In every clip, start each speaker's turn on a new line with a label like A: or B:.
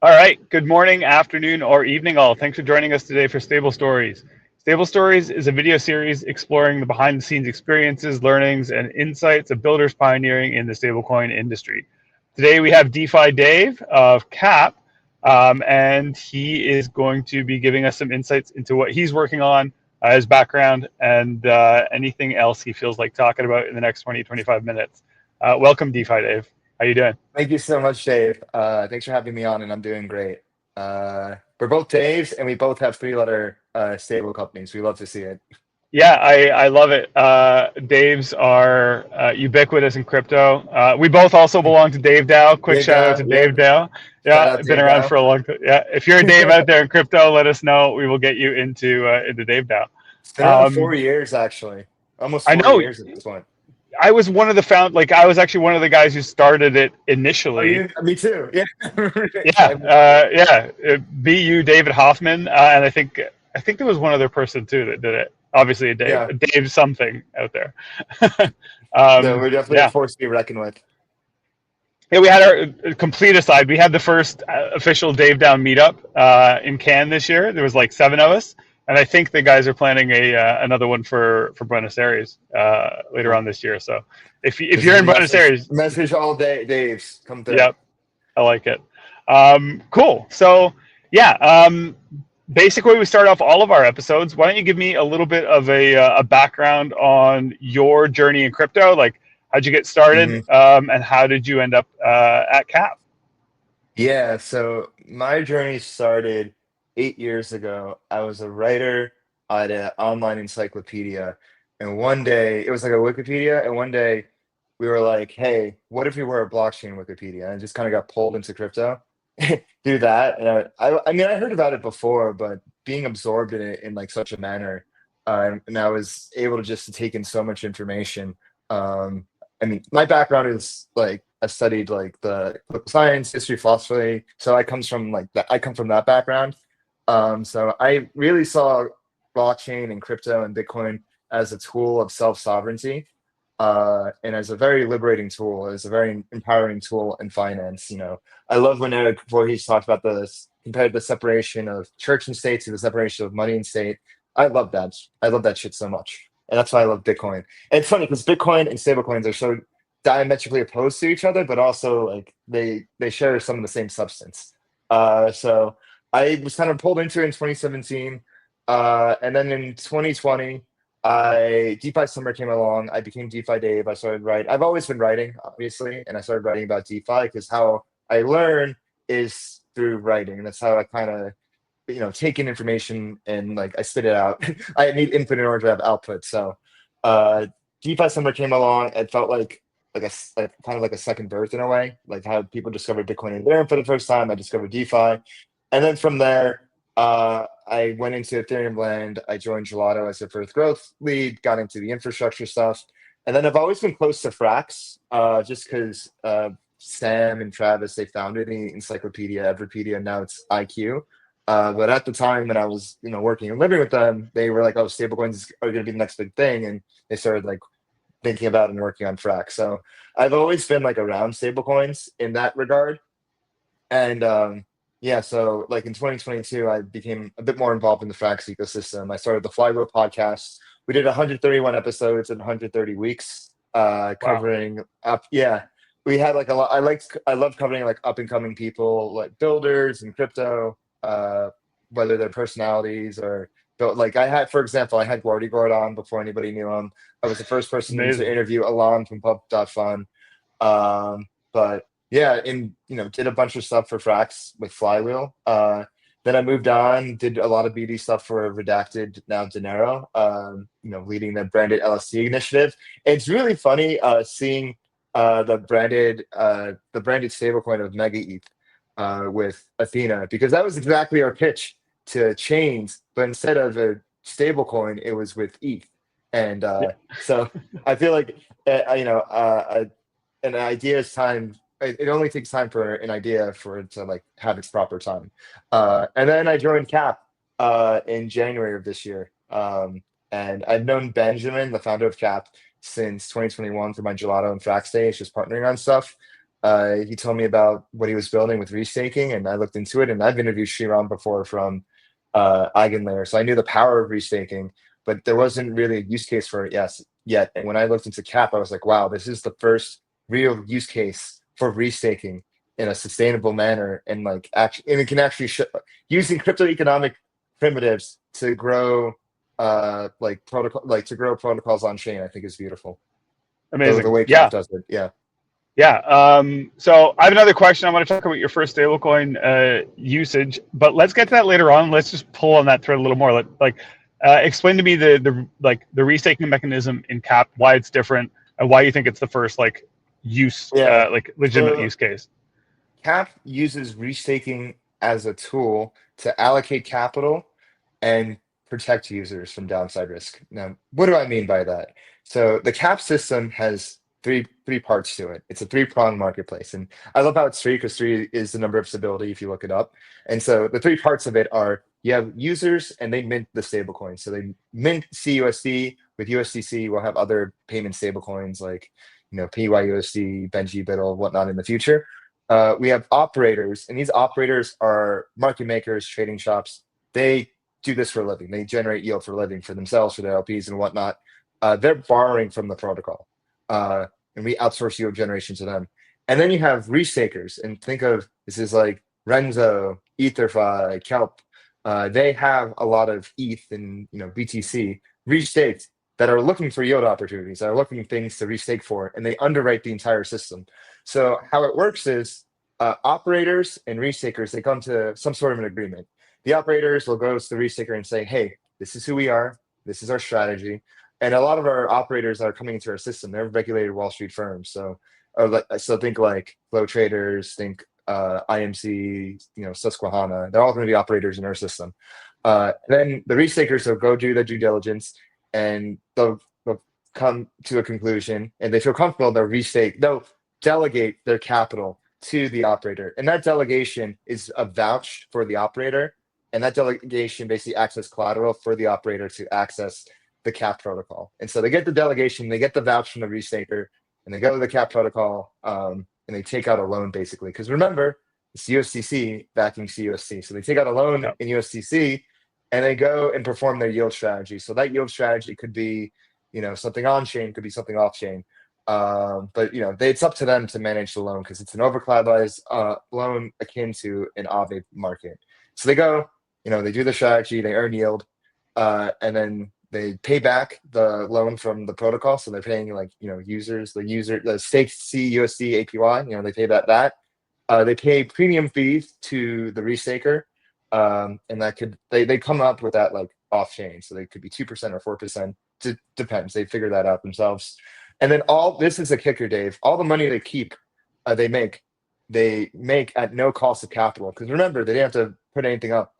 A: All right. Good morning, afternoon, or evening, all. Thanks for joining us today for Stable Stories. Stable Stories is a video series exploring the behind the scenes experiences, learnings, and insights of builders pioneering in the stablecoin industry. Today we have DeFi Dave of CAP, and he is going to be giving us some insights into what he's working on, his background, and anything else he feels like talking about in the next 20-25 minutes. Welcome, DeFi Dave. How you doing?
B: Thank you so much, Dave. Thanks for having me on, and I'm doing great. We're both Daves, and we both have three-letter stable companies. We love to see it.
A: Yeah, I love it. Dave's are ubiquitous in crypto. We both also belong to Dave Dow. Quick
B: Dave
A: shout out to
B: Dow,
A: Dave
B: yep.
A: Dow.
B: Shout
A: Yeah,
B: out
A: been
B: Dave
A: around for
B: Dow.
A: a long time. Yeah, if you're a Dave out there in crypto, let us know. We will get you into Dave Dow.
B: It's been around
A: Um,
B: 4 years, actually. Almost
A: I
B: four
A: know.
B: years at this point.
A: I was one of the like I was actually one of the guys who started it
B: Oh,
A: initially.
B: you? Me too. Yeah.
A: Yeah, BU David Hoffman, and I think there was one other person too that did it. Obviously,
B: Yeah.
A: a Dave something out there.
B: No, we're definitely a
A: Yeah,
B: force to be reckoned with.
A: yeah. We had our complete aside. We had the first official Dave Down meetup in Cannes this year. There was like 7 of us, and I think the guys are planning a another one for Buenos Aires later
B: Cool.
A: on this year. So if
B: This is
A: you're
B: a
A: in Buenos
B: message.
A: Aires,
B: Message all day, Daves. Come through.
A: yep, I like it. Cool. So yeah, basically we start off all of our episodes. Why don't you give me a little bit of a background on your journey in crypto? Like, how'd you get started,
B: Mhm.
A: and how did you end up at CAP?
B: Yeah, so my journey started 8 years ago. I was a writer at an online encyclopedia, and one day it was like a Wikipedia, and one day we were like, "Hey, what if we were a blockchain Wikipedia?" And I just kind of got pulled into crypto, do that. And I mean, I heard about it before, but being absorbed in it in like such a manner, and I was able to just to take in so much information. Um, I mean, my background is like I studied like the political science, history, philosophy. So I comes from like that. I come from that background. So I really saw blockchain and crypto and Bitcoin as a tool of self sovereignty, and as a very liberating tool, as a very empowering tool in finance. I love when Eric Voorhees talked about this, compared the separation of church and state to the separation of money and state. I love that. I love that shit so much, and that's why I love Bitcoin. And it's funny because Bitcoin and stablecoins are so diametrically opposed to each other, but also like they share some of the same substance. So I was kind of pulled into it in 2017, and then in 2020, I DeFi Summer came along. I became DeFi Dave. I started writing. I've always been writing, obviously, and I started writing about DeFi because how I learn is through writing. That's how I kind of take in information and like I spit it out. I need input in order to have output. So uh DeFi Summer came along. It felt like kind of like a second birth in a way, like how people discovered Bitcoin and Ethereum for the first time. I discovered DeFi, and then from there, I went into Ethereum land. I joined Gelato as their first growth lead, got into the infrastructure stuff, and then I've always been close to Frax, just because Sam and Travis, they founded the Encyclopedia, Everpedia, and now it's IQ. But at the time when I was, working and living with them, they were like, "Oh, stablecoins are going to be the next big thing," and they started like thinking about and working on Frax. So I've always been like around stablecoins in that regard. And yeah, so like in 2022, I became a bit more involved in the Frax ecosystem. I started the Flywheel podcast. We did 131 episodes in 130 weeks,
A: Wow.
B: covering up. Yeah, we had like a lot. I love covering like up and coming people, like builders and crypto, whether they're personalities or built. Like I had, for example, I had Guardy Guard on before anybody knew him. I was the first person to
A: Amazing.
B: interview Alon from Pub.Fun. But yeah, and did a bunch of stuff for Frax with Flywheel. Then I moved on, did a lot of BD stuff for Redacted, now Dinero, leading the branded LSD initiative. It's really funny seeing the branded stablecoin of Mega ETH with Athena, because that was exactly our pitch to chains, but instead of a stablecoin, it was with ETH. And
A: Yeah.
B: so I feel like an idea is time. It only takes time for an idea for it to like have its proper time. And then I joined CAP in January of this year. And I've known Benjamin, the founder of CAP, since 2021 for my Gelato and Frax days, just partnering on stuff. He told me about what he was building with restaking, and I looked into it. And I've interviewed Sriram before from Eigenlayer, so I knew the power of restaking, but there wasn't really a use case for it yet. And when I looked into Cap, I was like, wow, this is the first real use case for restaking in a sustainable manner, and like actually, and it can actually using cryptoeconomic primitives to grow like protocol, like to grow protocols on chain. I think is beautiful. The
A: Amazing.
B: way Cap
A: Yeah.
B: does it, yeah.
A: Yeah. So I have another question. I want to talk about your first stablecoin usage, but let's get to that later on. Let's just pull on that thread a little more. Explain to me the restaking mechanism in Cap, why it's different, and why you think it's the first
B: Yeah.
A: legitimate
B: So
A: use case.
B: Cap uses restaking as a tool to allocate capital and protect users from downside risk. Now, what do I mean by that? So the Cap system has three parts to it. It's a three-pronged marketplace. And I love how it's three because three is the number of stability if you look it up. And so the three parts of it are you have users and they mint the stablecoin. So they mint cUSD with USDC. We'll have other payment stablecoins like PYUSD, Benji, Biddle, whatnot in the future. We have operators, and these operators are market makers, trading shops. They do this for a living. They generate yield for a living for themselves, for their LPs and whatnot. They're borrowing from the protocol, and we outsource yield generation to them. And then you have restakers, and think of this is like Renzo, EtherFi, Kelp. They have a lot of ETH and BTC restaked that are looking for yield opportunities, that are looking for things to restake for, and they underwrite the entire system. So how it works is operators and restakers, they come to some sort of an agreement. The operators will go to the restaker and say, hey, this is who we are. This is our strategy. And a lot of our operators that are coming into our system, they're regulated Wall Street firms. So think like Flow Traders, think IMC, Susquehanna. They're all going to be operators in our system. Then the restakers will go do their due diligence, and they'll come to a conclusion, and they feel comfortable. They'll delegate their capital to the operator, and that delegation is a vouch for the operator, and that delegation basically acts as collateral for the operator to access the Cap protocol. And so they get the delegation, they get the vouch from the restaker, and they go to the Cap protocol, and they take out a loan basically. Because remember, it's USDC backing cUSD, so they take out a loan in USDC, and they go and perform their yield strategy. So that yield strategy could be, something on chain, could be something off chain. But it's up to them to manage the loan because it's an over-collateralized loan akin to an Aave market. So they go, they do the strategy, they earn yield, and then they pay back the loan from the protocol. So they're paying users, the staked cUSD APY. They pay that. They pay premium fees to the restaker, and that could they come up with that like off chain. So they could be 2% or 4%. Depends. They figure that out themselves. And then this is a kicker, Dave. All the money they keep, they make at no cost of capital. Because remember, they didn't have to put anything up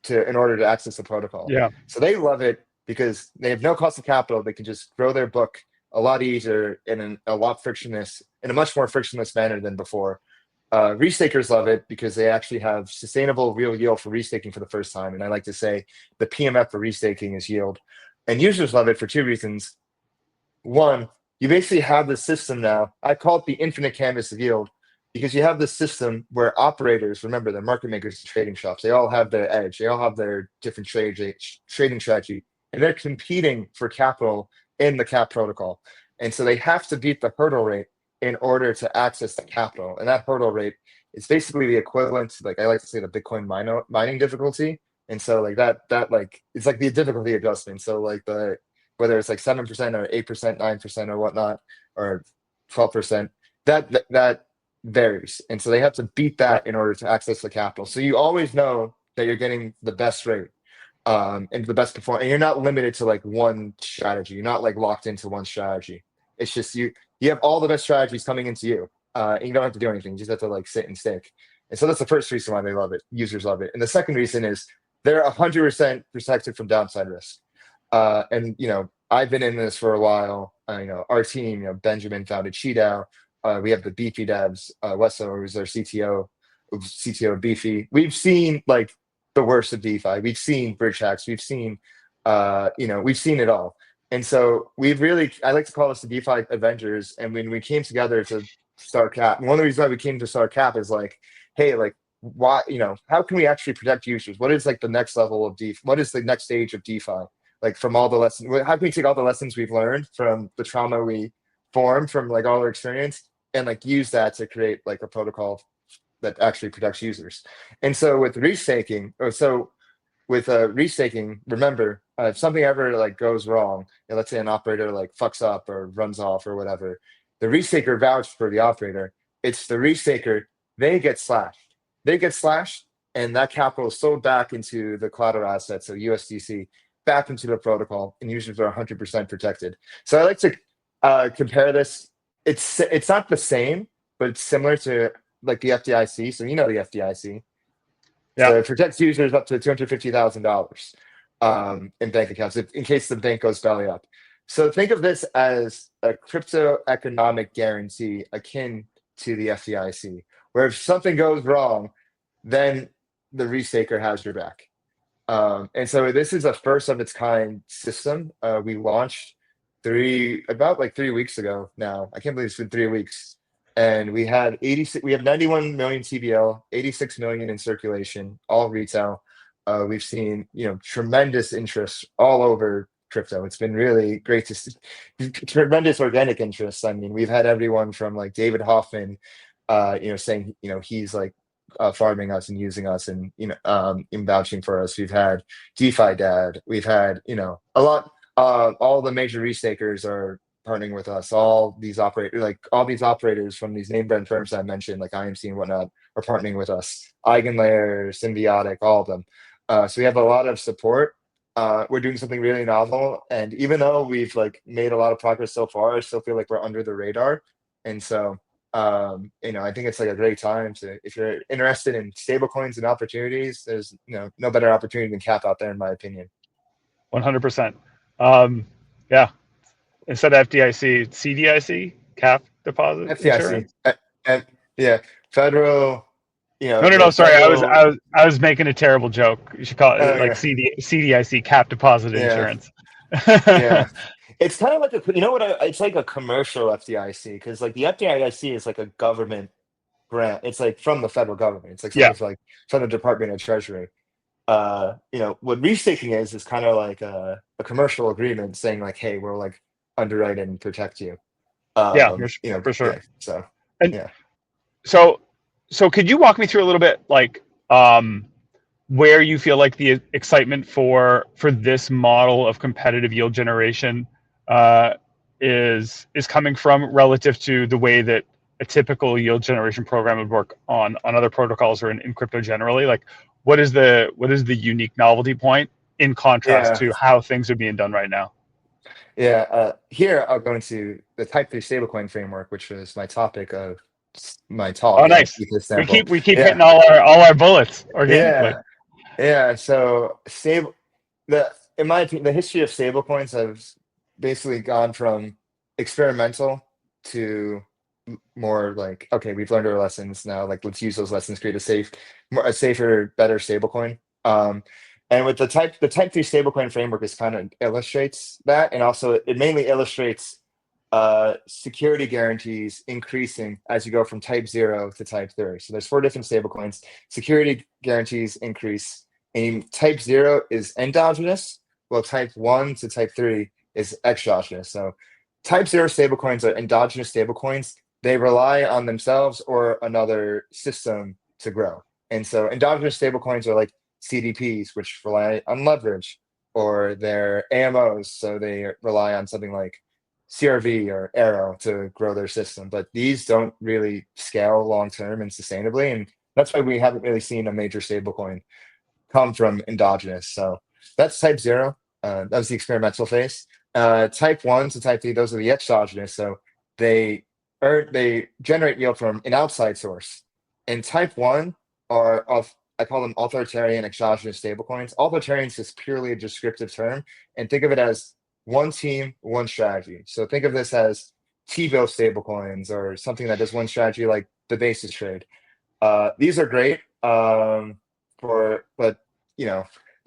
B: in order to access the protocol.
A: Yeah.
B: So they love it because they have no cost of capital. They can just grow their book a lot easier in a much more frictionless manner than before. Restakers love it because they actually have sustainable real yield for restaking for the first time. And I like to say the PMF for restaking is yield. And users love it for two reasons. One, you basically have the system now. I call it the infinite canvas of yield because you have this system where operators, remember, they're market makers and trading shops. They all have their edge. They all have their different trading strategy, and they're competing for capital in the Cap protocol. And so they have to beat the hurdle rate in order to access the capital. And that hurdle rate is basically the equivalent to, I like to say, the Bitcoin mining difficulty. And so it's like the difficulty adjustment. So whether it's 7% or 8%, 9% or whatnot, or 12%, that varies. And so they have to beat that in order to access the capital. So you always know that you're getting the best rate and the best performance. And you're not limited to one strategy. You're not locked into one strategy. It's just you have all the best strategies coming into you. And you don't have to do anything. You just have to sit and stick. And so that's the first reason why they love it. Users love it. And the second reason is they're 100% protected from downside risk. And I've been in this for a while. Our team, Benjamin founded Cheetah. We have the Beefy devs, Wesso, who's our CTO of Beefy. We've seen the worst of DeFi. We've seen bridge hacks. We've seen it all. And so I like to call us the DeFi Avengers. And when we came together to start cap. And one of the reasons why we came to start cap is like, hey, like why, how can we actually protect users? What is like the next level of DeFi? What is the next stage of DeFi? Like from all the lessons, how can we take all the lessons we've learned from the trauma we formed from like all our experience and like use that to create like a protocol that actually protects users? And so with restaking, remember, if something ever like goes wrong, let's say an operator like fucks up or runs off or whatever, the restaker vouched for the operator. It's the restaker, they get slashed. They get slashed, and that capital is sold back into the collateral assets, so USDC, back into the protocol, and users are 100% protected. So I like to compare this. It's not the same, but it's similar to like the FDIC. So you know the FDIC.
A: Yeah.
B: So it protects users up to $250,000 in bank accounts in case the bank goes belly up. So think of this as a crypto economic guarantee akin to the FDIC, where if something goes wrong, then the restaker has your back. And so this is a first of its kind system. We launched about 3 weeks ago now. I can't believe it's been 3 weeks. And we have 91 million TBL, 86 million in circulation, all retail. We've seen, tremendous interest all over crypto. It's been really great to see tremendous organic interest. I mean, we've had everyone from like David Hoffman, saying, he's like farming us and using us and, in vouching for us. We've had DeFi Dad. We've had, a lot, all the major restakers are partnering with us. All these operators from these name brand firms I mentioned, like IMC and whatnot, are partnering with us. Eigenlayer, Symbiotic, all of them. So we have a lot of support. We're doing something really novel, and even though we've like made a lot of progress so far, I still feel like we're under the radar. And so, I think it's like a great time if you're interested in stablecoins and opportunities, there's no better opportunity than cap out there, in my opinion.
A: 100%. Yeah. Instead of FDIC, CDIC, cap deposit
B: FDIC,
A: insurance.
B: yeah, federal.
A: No.
B: The
A: Sorry,
B: federal.
A: I was making a terrible joke. You should call it like
B: Okay.
A: CDIC, cap deposit
B: Yeah.
A: insurance.
B: Yeah. It's kind of like it's like a commercial FDIC, because like the FDIC is like a government grant. It's like from the federal government. It's like
A: Yeah.
B: something from the Department of Treasury. What restaking is kind of like a commercial agreement saying like, hey, we'll like underwrite and protect you.
A: Yeah, for sure.
B: Yeah. So
A: And
B: yeah.
A: so, could you walk me through a little bit, like, where you feel like the excitement for this model of competitive yield generation is coming from, relative to the way that a typical yield generation program would work on other protocols or in crypto generally? Like, what is the unique novelty point in contrast
B: Yeah.
A: to how things are being done right now?
B: Yeah. Here I'll go into the Type 3 stablecoin framework, which was my topic of my
A: Oh,
B: talk, and I'll
A: nice.
B: keep this sample.
A: We keep hitting
B: Yeah.
A: all our bullets organically.
B: Yeah. Yeah. So in my opinion, the history of stablecoins has basically gone from experimental to more like, okay, we've learned our lessons now. Like, let's use those lessons, create a safer, better stablecoin. And with the Type 3 stablecoin framework is kind of illustrates that, and also it mainly illustrates security guarantees increasing as you go from Type 0 to Type 3. So there's 4 different stablecoins. Security guarantees increase. And Type 0 is endogenous, while Type 1 to Type 3 is exogenous. So Type 0 stablecoins are endogenous stablecoins. They rely on themselves or another system to grow. And so endogenous stablecoins are like CDPs, which rely on leverage, or they're AMOs, so they rely on something like CRV or Arrow to grow their system. But these don't really scale long term and sustainably. And that's why we haven't really seen a major stablecoin come from endogenous. So that's Type 0. That was the experimental phase. Type 1 to Type 3, those are the exogenous. So they generate yield from an outside source. And Type 1 I call them authoritarian exogenous stablecoins. Authoritarian is just purely a descriptive term, and think of it as one team, one strategy. So think of this as T-bill stablecoins, or something that does one strategy, like the basis trade. These are great, but the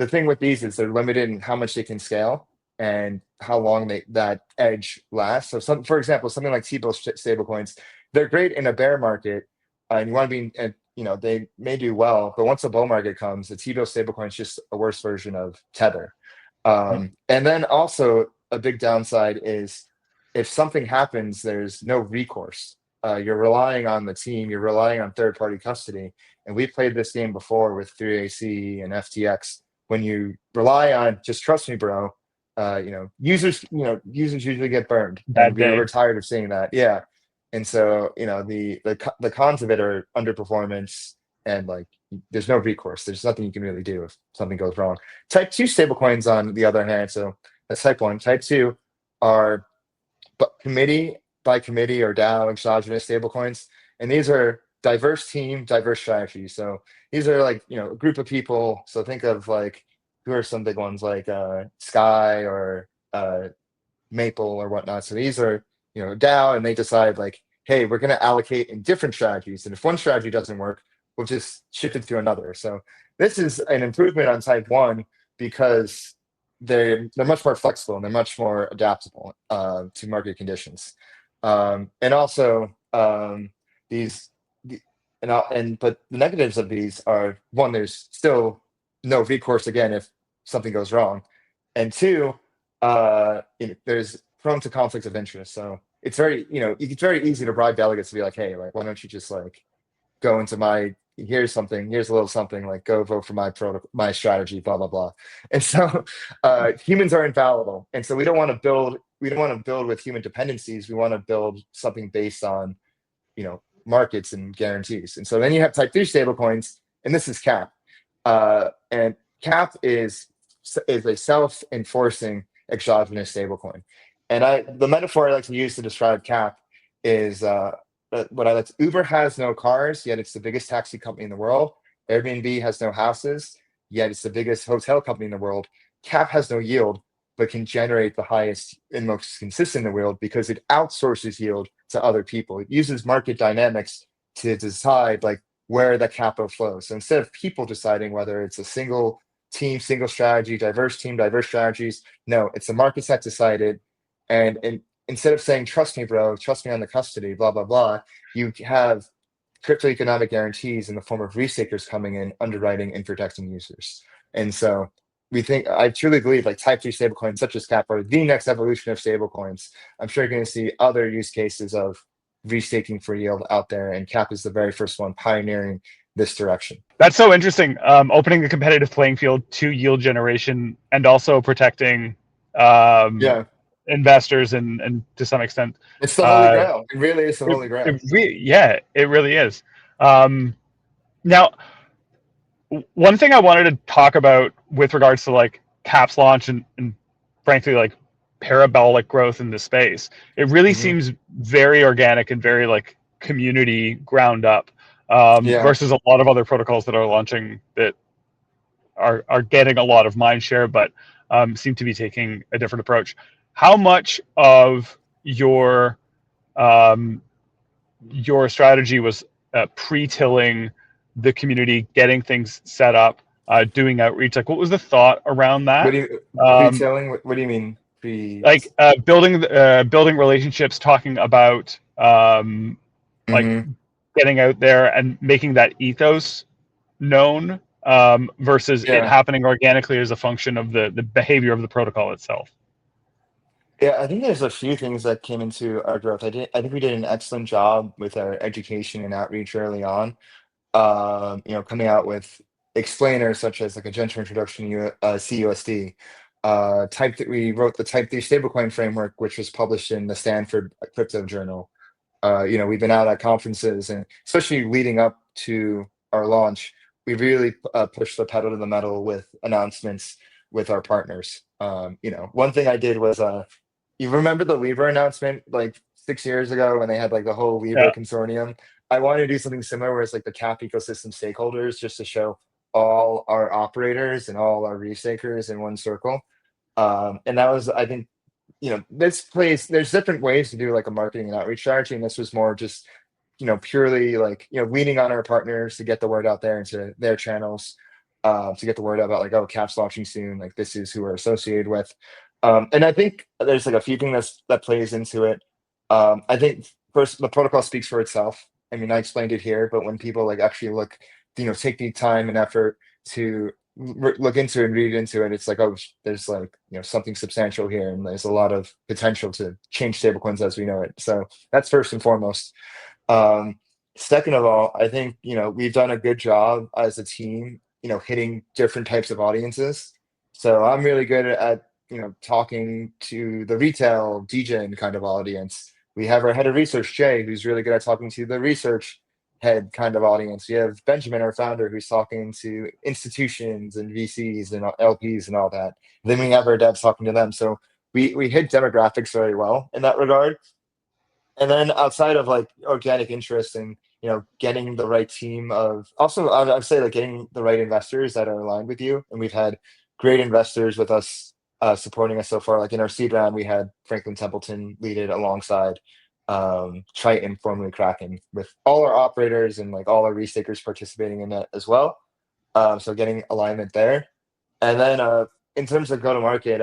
B: thing with these is they're limited in how much they can scale and how long that edge lasts. So for example, something like T-bill stablecoins, they're great in a bear market, and you want to be, and they may do well, but once a bull market comes, the T-bill stablecoin is just a worse version of Tether. And then also a big downside is if something happens, there's no recourse. You're relying on the team, you're relying on third-party custody, and we played this game before with 3AC and FTX. When you rely on just trust me, bro, users usually get burned, and
A: Bad
B: we're
A: day.
B: tired of seeing that. Yeah, and so the cons of it are underperformance and like there's no recourse. There's nothing you can really do if something goes wrong. Type two stablecoins, on the other hand, so that's type one. Type two are committee by committee or DAO exogenous stablecoins, and these are diverse team, diverse strategies. So these are like a group of people. So think of like who are some big ones like Sky or Maple or whatnot. So these are DAO, and they decide like, hey, we're going to allocate in different strategies, and if one strategy doesn't work, we'll just shift it to another. So this is an improvement on type one because they're much more flexible and they're much more adaptable to market conditions. And also these the- but the negatives of these are, one, there's still no recourse again if something goes wrong, and two, there's prone to conflicts of interest. So it's it's very easy to bribe delegates to be like, hey, like, why don't you just like go into here's a little something, like go vote for my strategy, blah blah blah. And so humans are infallible, and so we don't want to build with human dependencies. We want to build something based on markets and guarantees. And so then you have type 3 stablecoins, and this is cap. And cap is a self-enforcing exogenous stablecoin. And the metaphor I like to use to describe cap is what I like to, Uber has no cars, yet it's the biggest taxi company in the world. Airbnb has no houses, yet it's the biggest hotel company in the world. Cap has no yield, but can generate the highest and most consistent in the world because it outsources yield to other people. It uses market dynamics to decide like where the capital flows. So instead of people deciding whether it's a single team, single strategy, diverse team, diverse strategies, no, it's the markets that decided. And instead of saying, trust me, bro, trust me on the custody, blah, blah, blah, you have cryptoeconomic guarantees in the form of restakers coming in, underwriting and protecting users. And so I truly believe like type 3 stablecoins such as cap are the next evolution of stablecoins. I'm sure you're going to see other use cases of restaking for yield out there, and cap is the very first one pioneering this direction.
A: That's so interesting. Opening the competitive playing field to yield generation and also protecting
B: Yeah,
A: investors and to some extent,
B: it's the holy
A: uh,
B: grail. It really is the holy grail.
A: yeah, it really is. Now, one thing I wanted to talk about with regards to like caps launch and frankly like parabolic growth in the space, it really
B: Hmm.
A: seems very organic and very like community ground up,
B: Yeah.
A: versus a lot of other protocols that are launching that are getting a lot of mind share, but seem to be taking a different approach. How much of um, your strategy was pre-tilling the community, getting things set up, doing outreach? Like, what was the thought around
B: What
A: that?
B: do you
A: Um,
B: pre-telling? What do you mean pre?
A: like building relationships, talking about like
B: Hmm.
A: getting out there and making that ethos known, versus it
B: Yeah.
A: happening organically as a function of the behavior of the protocol itself.
B: Yeah, I think there's a few things that came into our growth. I think we did an excellent job with our education and outreach early on. Coming out with explainers such as like a gentle introduction to cUSD. We wrote the Type 3 stablecoin framework, which was published in the Stanford Crypto Journal. We've been out at conferences, and especially leading up to our launch, we really pushed the pedal to the metal with announcements with our partners. One thing I did was, you remember the Libra announcement like 6 years ago when they had like the whole
A: Yeah,
B: Libra consortium? I wanted to do something similar where it's like the cap ecosystem stakeholders just to show all our operators and all our restakers in one circle. And that was, I think, there's different ways to do like a marketing and outreach strategy, and this was more just purely like leaning on our partners to get the word out there into their channels, to get the word out about like, oh, cap's launching soon, like this is who we're associated with. And I think there's like a few things that plays into it. I think first, the protocol speaks for itself. I mean, I explained it here, but when people like actually look, take the time and effort to look into it and read into it, it's like, oh, there's like, something substantial here, and there's a lot of potential to change stablecoins as we know it. So that's first and foremost. Um, Second of all, I think, we've done a good job as a team, hitting different types of audiences. So I'm really good at, talking to the retail DJ kind of audience. We have our head of research, Jay, who's really good at talking to the research head kind of audience. We have Benjamin, our founder, who's talking to institutions and VCs and LPs and all that. Then we have our devs talking to them. So we hit demographics very well in that regard. And then outside of like organic interest and getting the right team of, also I'd say like getting the right investors that are aligned with you. And we've had great investors with us, supporting us so far. Like in our seed round, we had Franklin Templeton lead it alongside Triton, formerly Kraken, with all our operators and like all our restakers participating in that as well. So getting alignment there. And then in terms of go to market,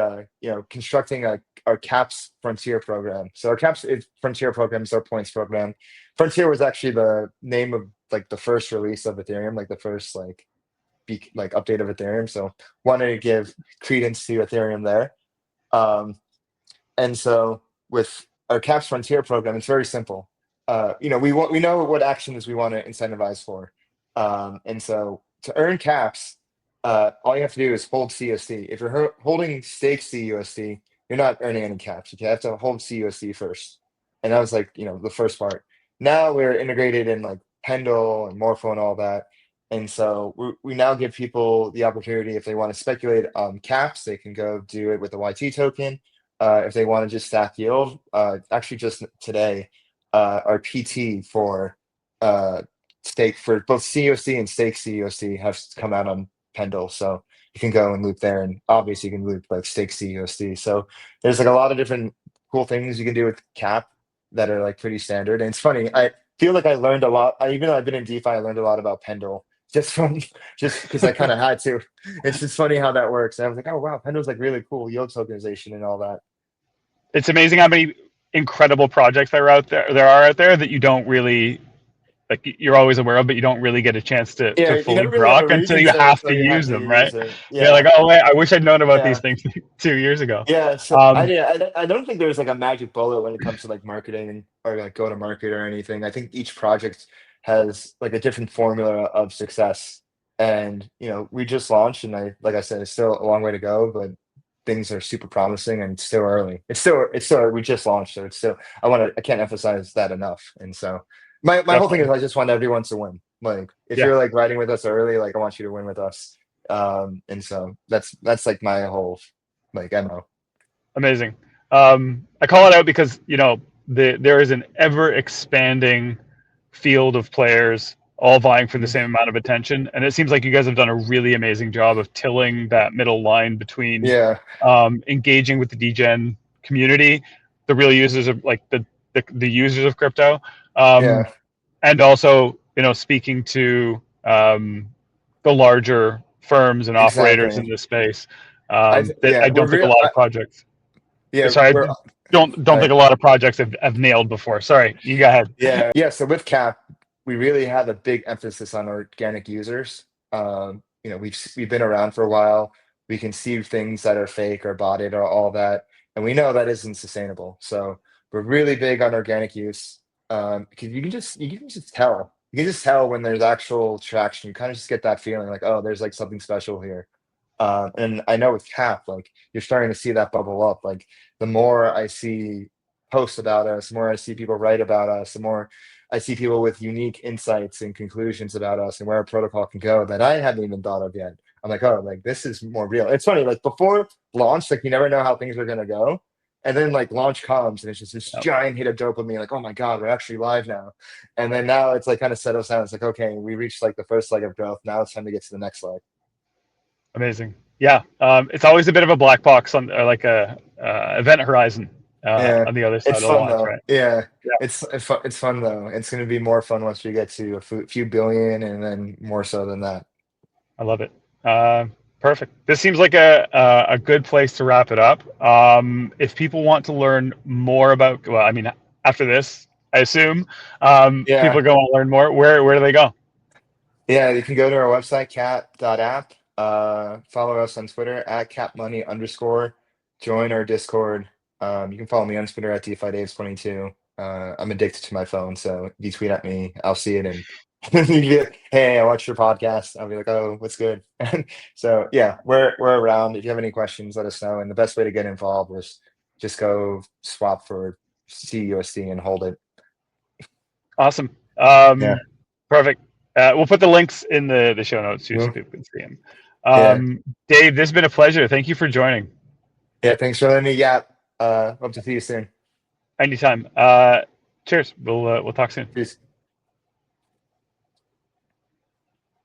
B: constructing our CAPS Frontier program. So our CAPS Frontier program is our points program. Frontier was actually the name of like the first release of Ethereum, like the first like update of Ethereum. So wanted to give credence to Ethereum there. And so with our CAPS Frontier program, it's very simple. We know what actions we want to incentivize for. And so to earn CAPS, all you have to do is hold cUSD. If you're holding stake cUSD, you're not earning any caps. You have to hold cUSD first. And that was like, the first part. Now we're integrated in like Pendle and Morpho and all that. And so we now give people the opportunity, if they want to speculate on caps, they can go do it with the YT token. If they want to just stack yield, actually just today, our PT for stake for both cUSD and stake cUSD have come out on Pendle, so you can go and loop there, and obviously you can loop like stake cUSD. So there's like a lot of different cool things you can do with cap that are like pretty standard. And it's funny, I feel like I learned a lot. Even though I've been in DeFi, I learned a lot about Pendle just because I kind of had to. It's just funny how that works. And I was like, oh wow, Pendle's like really cool, yield tokenization and all that.
A: It's amazing how many incredible projects there are out there that you don't really like. You're always aware of, but you don't really get a chance
B: Yeah,
A: to
B: you
A: fully
B: never really have a
A: grok until
B: reason
A: you
B: to
A: have
B: until
A: to
B: you have
A: use
B: to
A: them, right?
B: use it.
A: You're like,
B: Yeah,
A: oh wait, I wish I'd known about these
B: yeah.
A: things 2 years ago.
B: Yeah, so
A: Um,
B: I don't think there's like a magic bullet when it comes to like marketing or like go to market or anything. I think each project has like a different formula of success. And we just launched, and like I said, it's still a long way to go, but things are super promising and it's still early. It's still we just launched, so it's still I can't emphasize that enough. And so my whole thing is
A: definitely,
B: I just want everyone to win. Like if
A: yeah,
B: you're like riding with us early, like I want you to win with us. And so that's like my whole like MO.
A: amazing. I call it out because there is an ever expanding field of players all vying for the
B: Mhm.
A: same amount of attention. And it seems like you guys have done a really amazing job of tilling that middle line between
B: Yeah,
A: engaging with the degen community, the real users of like the users of crypto, um,
B: yeah,
A: and also speaking to the larger firms and operators in
B: exactly.
A: this space that
B: Yeah,
A: I don't think a lot of projects.
B: yeah,
A: Sorry,
B: we're
A: don't
B: I
A: think a lot of projects have nailed before. Sorry, you go ahead.
B: yeah. So with Cap, we really have a big emphasis on organic users. We've been around for a while. We can see things that are fake or botted or all that, and we know that isn't sustainable. So we're really big on organic use. Because you can just tell. You can just tell when there's actual traction. You kind of just get that feeling like, oh, there's like something special here. And I know with Cap, like you're starting to see that bubble up. Like the more I see posts about us, the more I see people write about us, the more I see people with unique insights and conclusions about us and where our protocol can go that I hadn't even thought of yet. I'm like, oh, like this is more real. It's funny, like before launch, like you never know how things are gonna go. And then like launch comes and it's just this
A: Yep.
B: giant hit of dopamine, like, oh my God, we're actually live now. And then now it's like kind of settles down. It's like, okay, we reached like the first leg of growth. Now it's time to get to the next leg.
A: Amazing. Yeah, it's always a bit of a black box on or like a event horizon
B: Yeah,
A: on the other side
B: it's
A: of the
B: fun
A: launch,
B: though.
A: right?
B: Yeah,
A: Yeah,
B: it's fun though. It's going to be more fun once we get to a few billion, and then more so than that.
A: I love it. Perfect. This seems like a good place to wrap it up. If people want to learn more about, well, I mean, after this, I assume. People
B: Yeah.
A: go and learn more. Where do they go?
B: Yeah, you can go to our website, cat.app. Follow us on Twitter at capmoney underscore. Join our Discord. You can follow me on Twitter at DeFi Dave 22. I'm addicted to my phone, so if you tweet at me, I'll see it and you'd be like, hey, I watched your podcast. I'll be like, oh, what's good? So yeah, we're around. If you have any questions, let us know. And the best way to get involved was just go swap for cUSD and hold it.
A: Awesome.
B: Yeah.
A: Perfect. We'll put the links in the show notes too, so
B: Mhm.
A: people can see them.
B: Yeah.
A: Dave, this has been a pleasure. Thank you for joining.
B: Yeah. Thanks for letting me yap. Hope to see you soon.
A: Anytime. Cheers. We'll talk soon.
B: Peace.